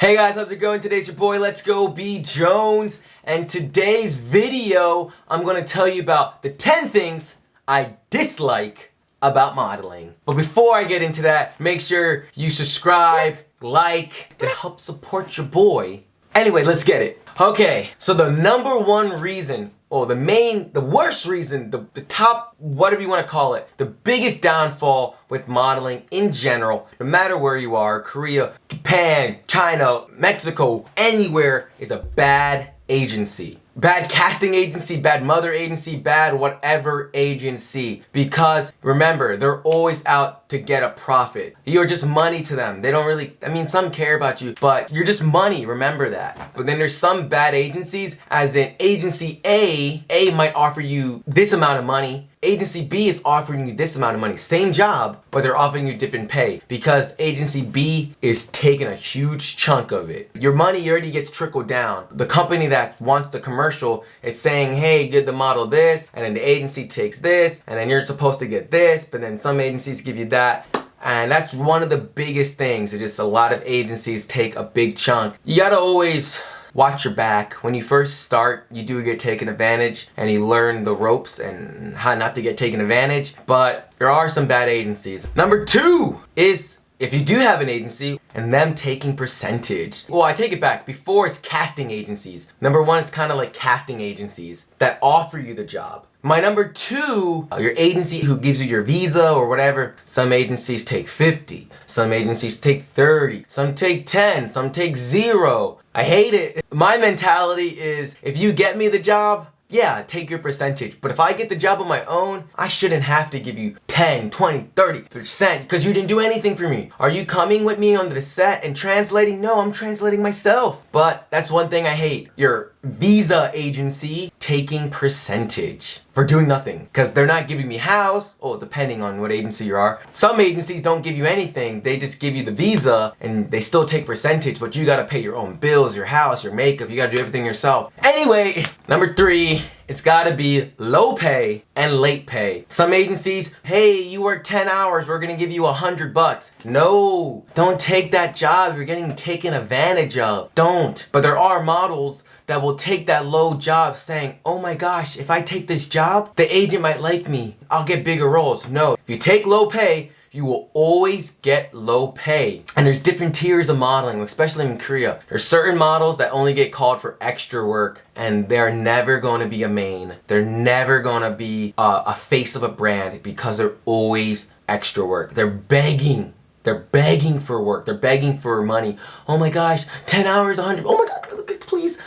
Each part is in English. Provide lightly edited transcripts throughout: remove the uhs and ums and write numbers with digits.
Hey guys, how's it going? Today's your boy LetsGoBJones, and today's video I'm going to tell you about the 10 things I dislike about modeling. But before I get into that, make sure you subscribe, like, to help support your boy. Anyway, let's get it. Okay, so the number one reason, or the worst reason, the top, whatever you want to call it, the biggest downfall with modeling in general, no matter where you are, Korea, Japan, China, Mexico, anywhere, is a bad agency. Bad casting agency, bad mother agency, bad whatever agency. Because remember, they're always out to get a profit. You're just money to them. They don't really, some care about you, but you're just money, remember that. But then there's some bad agencies, as in agency A might offer you this amount of money. Agency B is offering you this amount of money. Same job, but they're offering you different pay because agency B is taking a huge chunk of it. Your money already gets trickled down. The company that wants the commercial is saying, hey, give the model this, and then the agency takes this, and then you're supposed to get this, but then some agencies give you that. And that's one of the biggest things. It's just a lot of agencies take a big chunk. You gotta always watch your back. When you first start, you do get taken advantage and you learn the ropes and how not to get taken advantage, but there are some bad agencies. Number two is if you do have an agency and them taking percentage. Well, I take it back. Before, it's casting agencies. Number one, it's kind of like casting agencies that offer you the job. My number two, your agency who gives you your visa or whatever. Some agencies take 50, some agencies take 30, some take 10, some take 0. I hate it. My mentality is, if you get me the job, yeah, take your percentage. But if I get the job on my own, I shouldn't have to give you 10, 20, 30% because you didn't do anything for me. Are you coming with me on the set and translating? No, I'm translating myself. But that's one thing I hate. Your visa agency taking percentage for doing nothing because they're not giving me house, depending on what agency you are. Some agencies don't give you anything. They just give you the visa and they still take percentage, but you gotta pay your own bills, your house, your makeup. You gotta do everything yourself. Anyway, number three, it's gotta be low pay and late pay. Some agencies, hey, you work 10 hours, we're gonna give you $100. No, don't take that job. You're getting taken advantage of. Don't. But there are models that will take that low job saying, oh my gosh, if I take this job, the agent might like me. I'll get bigger roles. No, if you take low pay, you will always get low pay. And there's different tiers of modeling, especially in Korea. There's certain models that only get called for extra work and they're never gonna be a main. They're never gonna be a face of a brand because they're always extra work. They're begging for work. They're begging for money. Oh my gosh, 10 hours, 100. Oh my God, please.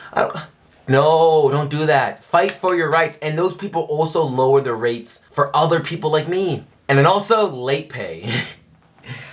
No, don't do that. Fight for your rights. And those people also lower the rates for other people like me. And then also late pay.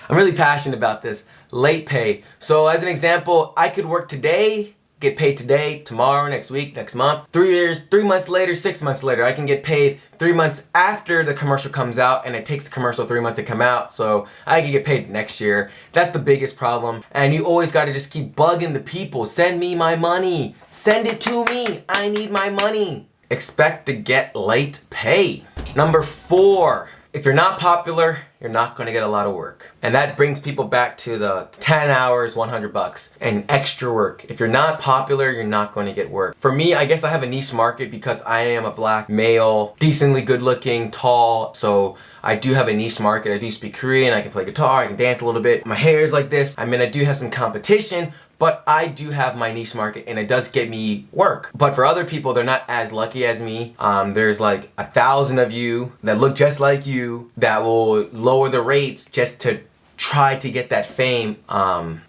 I'm really passionate about this. Late pay. So as an example, I could work today, get paid today, tomorrow, next week, next month. 3 months later, 6 months later, I can get paid 3 months after the commercial comes out, and it takes the commercial 3 months to come out, so I can get paid next year. That's the biggest problem. And you always gotta just keep bugging the people. Send me my money. Send it to me. I need my money. Expect to get late pay. Number four. If you're not popular, you're not gonna get a lot of work. And that brings people back to the 10 hours, $100, and extra work. If you're not popular, you're not gonna get work. For me, I guess I have a niche market because I am a black male, decently good looking, tall, so I do have a niche market. I do speak Korean, I can play guitar, I can dance a little bit. My hair is like this. I do have some competition, but I do have my niche market and it does get me work. But for other people, they're not as lucky as me. There's like 1,000 of you that look just like you that will lower the rates just to try to get that fame.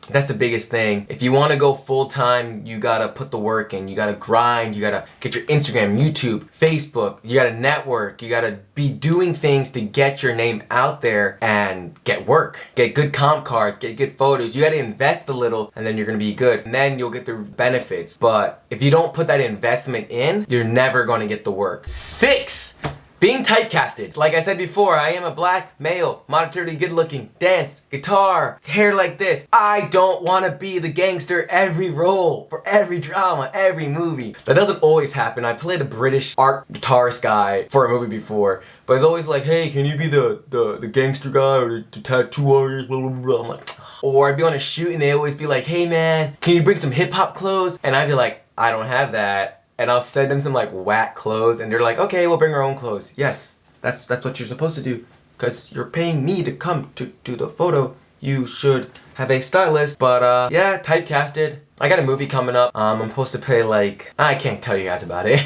That's the biggest thing. If you want to go full time, you gotta put the work in. You gotta grind. You gotta get your Instagram, YouTube, Facebook. You gotta network. You gotta be doing things to get your name out there and get work. Get good comp cards. Get good photos. You gotta invest a little and then you're gonna be good. And then you'll get the benefits. But if you don't put that investment in, you're never gonna get the work. 6. Being typecasted. Like I said before, I am a black male, moderately good looking, dance, guitar, hair like this. I don't want to be the gangster every role, for every drama, every movie. That doesn't always happen. I played a British art guitarist guy for a movie before, but it's always like, hey, can you be the gangster guy or the tattoo artist, blah, blah, blah. I'm like, or I'd be on a shoot and they always be like, hey man, can you bring some hip hop clothes? And I'd be like, I don't have that. And I'll send them some like whack clothes and they're like, okay, we'll bring our own clothes. Yes, that's what you're supposed to do. Because you're paying me to come to the photo. You should have a stylist. But yeah, typecasted. I got a movie coming up. I'm supposed to play like, I can't tell you guys about it.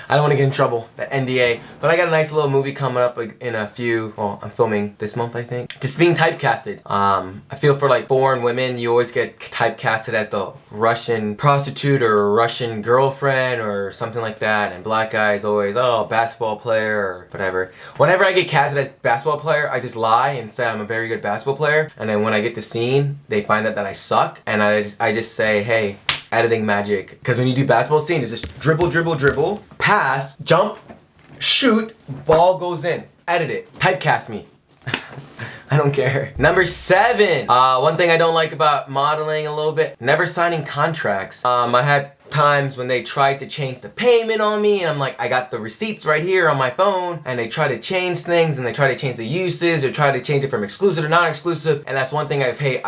I don't want to get in trouble, the NDA. But I got a nice little movie coming up in a few, well, I'm filming this month, I think. Just being typecasted. I feel for like foreign women, you always get typecasted as the Russian prostitute or Russian girlfriend or something like that. And black guys always, oh, basketball player or whatever. Whenever I get casted as basketball player, I just lie and say I'm a very good basketball player. And then when I get the scene, they find out that I suck. And I just say, hey, editing magic. Because when you do basketball scene, it's just dribble, dribble, dribble, pass, jump, shoot, ball goes in. Edit it. Typecast me. I don't care. Number 7. One thing I don't like about modeling a little bit, never signing contracts. I had times when they tried to change the payment on me and I'm like, I got the receipts right here on my phone, and they try to change things and they try to change the uses or try to change it from exclusive to non-exclusive. And that's one thing I've hated.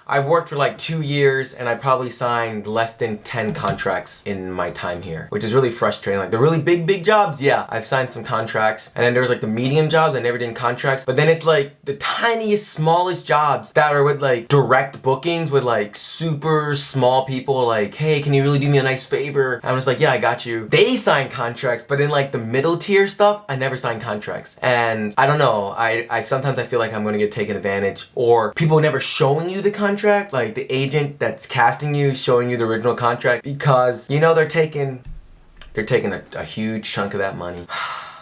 I've worked for like 2 years and I probably signed less than 10 contracts in my time here, which is really frustrating. Like the really big jobs, yeah, I've signed some contracts. And then there was like the medium jobs, I never did contracts. But then it's like the tiniest, smallest jobs that are with like direct bookings with like super small people like, hey, can you really do me a nice favor? And I was like, yeah, I got you. They sign contracts, but in like the middle tier stuff, I never signed contracts. And I don't know, I sometimes I feel like I'm gonna get taken advantage, or people never showing you the contract, like the agent that's casting you showing you the original contract, because you know they're taking a huge chunk of that money.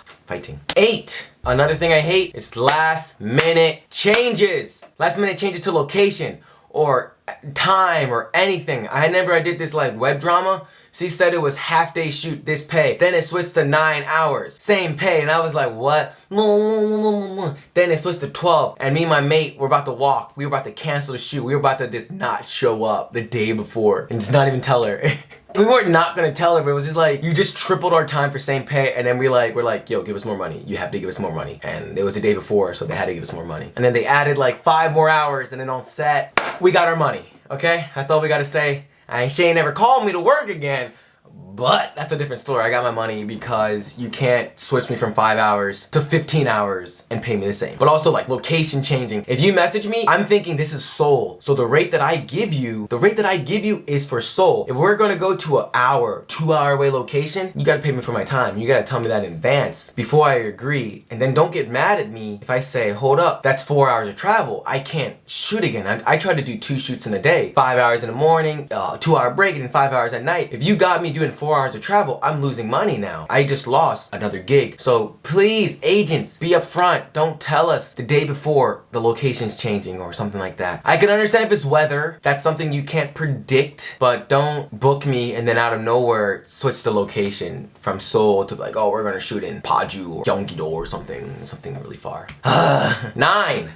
Fighting. 8. Another thing I hate is last minute changes. Last minute changes to location or time or anything. I did this like web drama. She said it was half day shoot, this pay. Then it switched to 9 hours, same pay. And I was like, what? Then it switched to 12. And me and my mate were about to walk. We were about to cancel the shoot. We were about to just not show up the day before and just not even tell her. We weren't not gonna tell her, but it was just like, you just tripled our time for same pay. And then we're like, yo, give us more money. You have to give us more money. And it was the day before, so they had to give us more money. And then they added like 5 more hours, and then on set, we got our money, okay? That's all we gotta say. She ain't never called me to work again, but that's a different story. I got my money because you can't switch me from 5 hours to 15 hours and pay me the same. But also like location changing. If you message me, I'm thinking this is Seoul. So the rate that I give you is for Seoul. If we're gonna go to an hour, 2 hour away location, you gotta pay me for my time. You gotta tell me that in advance before I agree. And then don't get mad at me if I say, hold up, that's 4 hours of travel. I can't shoot again. I try to do 2 shoots in a day. 5 hours in the morning, 2 hour break, and then 5 hours at night. If you got me doing 4 hours of travel, I'm losing money now. I just lost another gig. So please, agents, be upfront. Don't tell us the day before the location's changing or something like that. I can understand if it's weather. That's something you can't predict, but don't book me and then out of nowhere switch the location from Seoul to like, oh, we're gonna shoot in Paju or Gyeonggi-do or something really far. 9.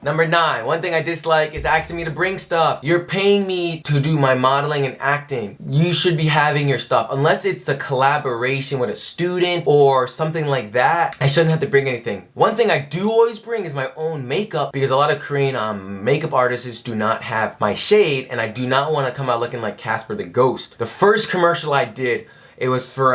Number 9, one thing I dislike is asking me to bring stuff. You're paying me to do my modeling and acting. You should be having your stuff. Unless it's a collaboration with a student or something like that, I shouldn't have to bring anything. One thing I do always bring is my own makeup, because a lot of Korean makeup artists do not have my shade, and I do not want to come out looking like Casper the Ghost. The first commercial I did, it was for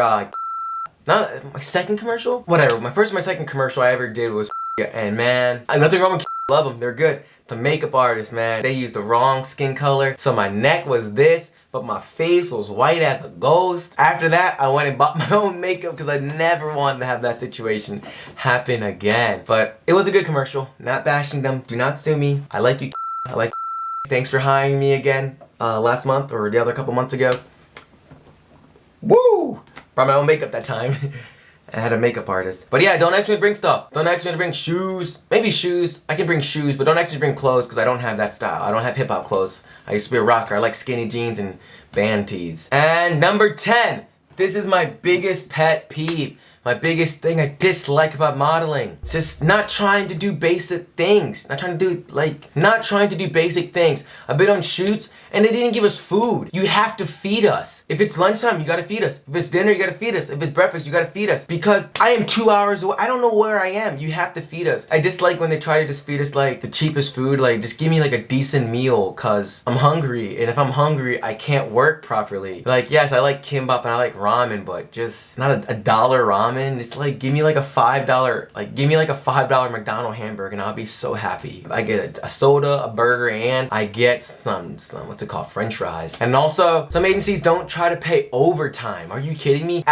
not my second commercial? Whatever, my second commercial I ever did was and man, nothing wrong with love them, they're good. The makeup artist, man, they used the wrong skin color, so my neck was this, but my face was white as a ghost. After that, I went and bought my own makeup because I never wanted to have that situation happen again. But it was a good commercial, not bashing them, do not sue me. I like you, I like you. Thanks for hiring me again last month or the other couple months ago. Woo! Brought my own makeup that time. I had a makeup artist. But yeah, don't ask me to bring stuff. Don't ask me to bring shoes. Maybe shoes. I can bring shoes, but don't ask me to bring clothes because I don't have that style. I don't have hip hop clothes. I used to be a rocker. I like skinny jeans and band tees. And number 10. This is my biggest pet peeve. my biggest thing I dislike about modeling. It's just not trying to do basic things. Not trying to do basic things. I've been on shoots and they didn't give us food. You have to feed us. If it's lunchtime, you gotta feed us. If it's dinner, you gotta feed us. If it's breakfast, you gotta feed us. Because I am 2 hours away. I don't know where I am. You have to feed us. I dislike when they try to just feed us like the cheapest food. Like, just give me like a decent meal, cause I'm hungry. And if I'm hungry, I can't work properly. Like, yes, I like kimbap and I like ramen, but just not a dollar ramen. Just like, give me like a $5 McDonald's hamburger and I'll be so happy. I get a soda, a burger, and I get some what's it called? French fries. And also, some agencies don't try to pay overtime. Are you kidding me?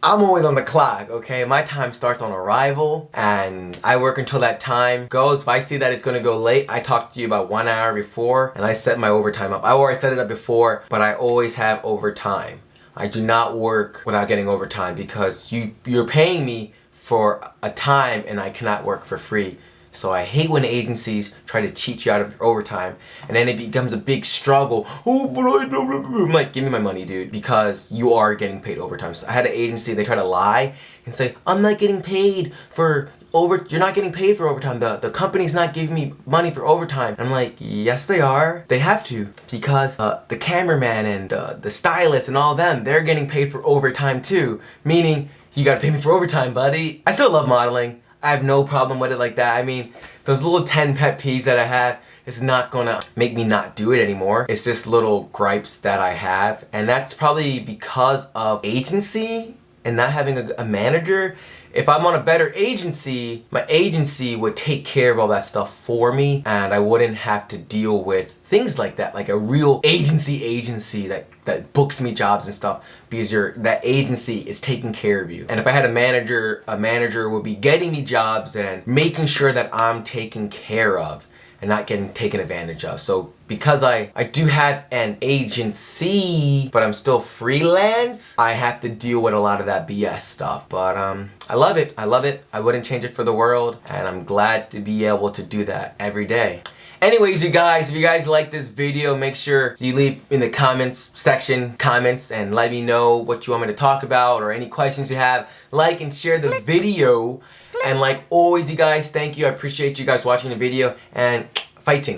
I'm always on the clock, okay? My time starts on arrival and I work until that time goes. If I see that it's gonna go late, I talk to you about 1 hour before and I set my overtime up. I already set it up before, but I always have overtime. I do not work without getting overtime because you're paying me for a time and I cannot work for free. So I hate when agencies try to cheat you out of your overtime and then it becomes a big struggle. Oh, but I don't. I'm like, give me my money, dude, because you are getting paid overtime. So I had an agency, they try to lie and say, I'm not getting paid for you're not getting paid for overtime. The company's not giving me money for overtime. And I'm like, yes, they are. They have to, because the cameraman and the stylist and all of them, they're getting paid for overtime too. Meaning, you gotta pay me for overtime, buddy. I still love modeling. I have no problem with it like that. I mean, those little 10 pet peeves that I have is not gonna make me not do it anymore. It's just little gripes that I have. And that's probably because of agency and not having a manager. If I'm on a better agency, my agency would take care of all that stuff for me and I wouldn't have to deal with things like that, like a real agency that books me jobs and stuff, because that agency is taking care of you. And if I had a manager would be getting me jobs and making sure that I'm taken care of and not getting taken advantage of. So because I do have an agency, but I'm still freelance, I have to deal with a lot of that BS stuff. But I love it. I love it. I wouldn't change it for the world, and I'm glad to be able to do that every day. Anyways, you guys, if you guys like this video, make sure you leave in the comments section comments and let me know what you want me to talk about or any questions you have. Like and share the video. And like always, you guys, thank you. I appreciate you guys watching the video and fighting.